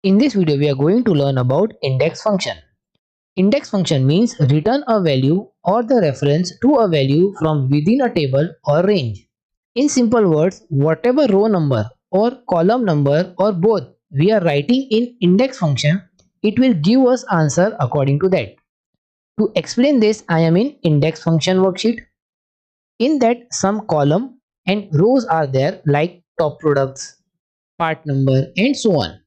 In this video, we are going to learn about index function. Index function means return a value or the reference to a value from within a table or range. In simple words, whatever row number or column number or both we are writing in index function, it will give us answer according to that. To explain this, I am in index function worksheet. In that, some column and rows are there like top products, part number and so on.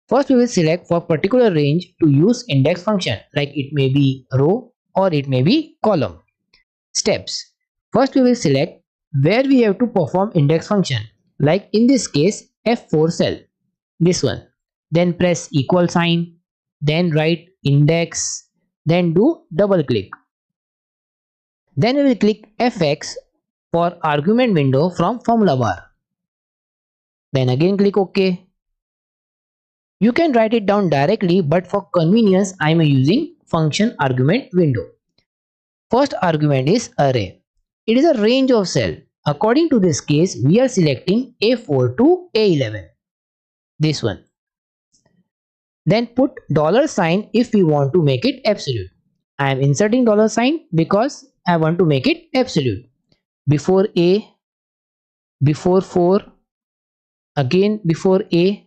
First, we will select for particular range to use index function, like it may be row or it may be column. Steps. First, we will select where we have to perform index function, like in this case F4 cell, this one. Then press equal sign, then write index, then do double click. Then we will click Fx for argument window from formula bar. Then again click OK. You can write it down directly, but for convenience I am using function argument window. First argument is array. It is a range of cell. According to this case, we are selecting A4 to A11. This one. Then put $sign if we want to make it absolute. I am inserting $sign because I want to make it absolute. Before A, before 4, again before A,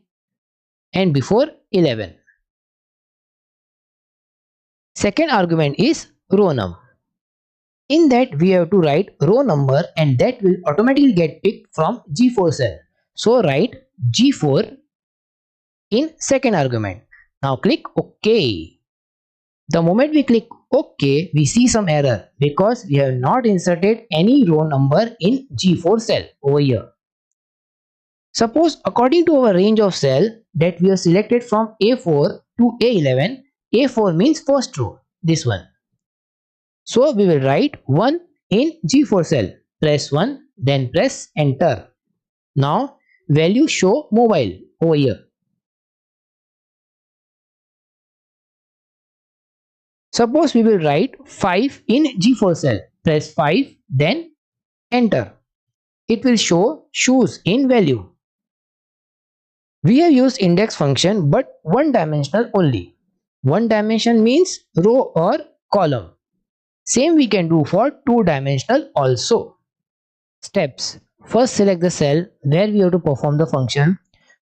and before 11. Second argument is row num. In that we have to write row number and that will automatically get picked from G4 cell. So write G4 in second argument. Now click OK. The moment we click OK, we see some error because we have not inserted any row number in G4 cell over here. Suppose according to our range of cell that we have selected from A4 to A11, A4 means first row, this one. So we will write 1 in G4 cell. Press 1, then press enter. Now value show mobile over here. Suppose we will write 5 in G4 cell. Press 5, then enter. It will show shoes in value. We have used index function but one dimensional only. One dimension means row or column. Same we can do for two dimensional also. Steps. First select the cell where we have to perform the function.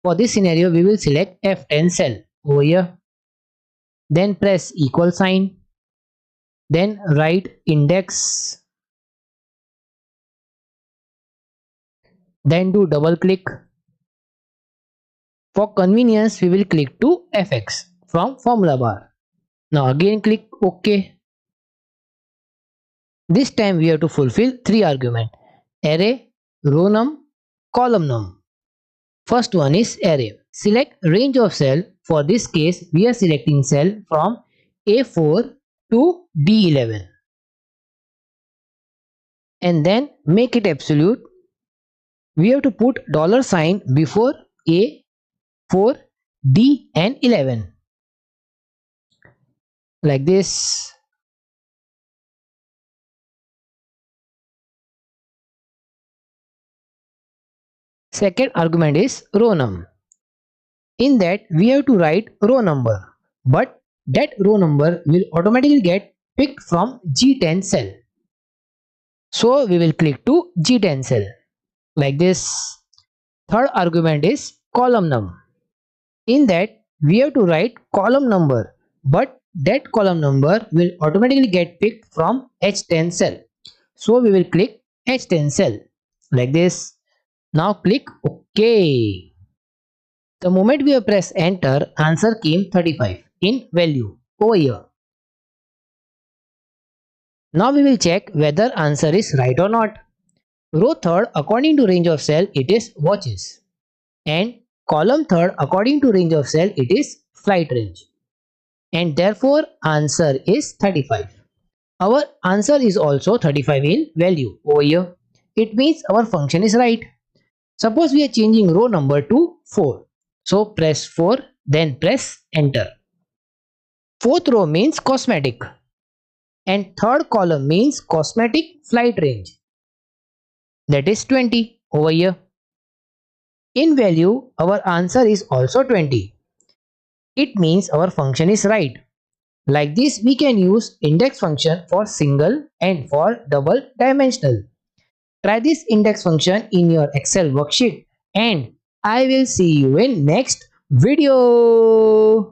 For this scenario we will select F10 cell over here. Then press equal sign. Then write index. Then do double click. For convenience, we will click to Fx from formula bar. Now again click OK. This time we have to fulfill three arguments: array, row num, column num. First one is array. Select range of cell. For this case, we are selecting cell from A4 to D11. And then make it absolute. We have to put $sign before A4, D and 11 like this. Second argument is row num. In that we have to write row number, but that row number will automatically get picked from G10 cell. So we will click to G10 cell like this. Third argument is column num. In that we have to write column number, but that column number will automatically get picked from H10 cell. So we will click H10 cell like this. Now click OK. The moment we have pressed enter, answer came 35 in value over here. Now we will check whether answer is right or not. Row third, according to range of cell, it is watches. And column third, according to range of cell, it is flight range. And therefore answer is 35. Our answer is also 35 in value over here. It means our function is right. Suppose we are changing row number to 4. So press 4, then press enter. Fourth row means cosmetic. And third column means cosmetic flight range. That is 20 over here. In value, our answer is also 20. It means our function is right. Like this, we can use index function for single and for double dimensional. Try this index function in your Excel worksheet and I will see you in next video.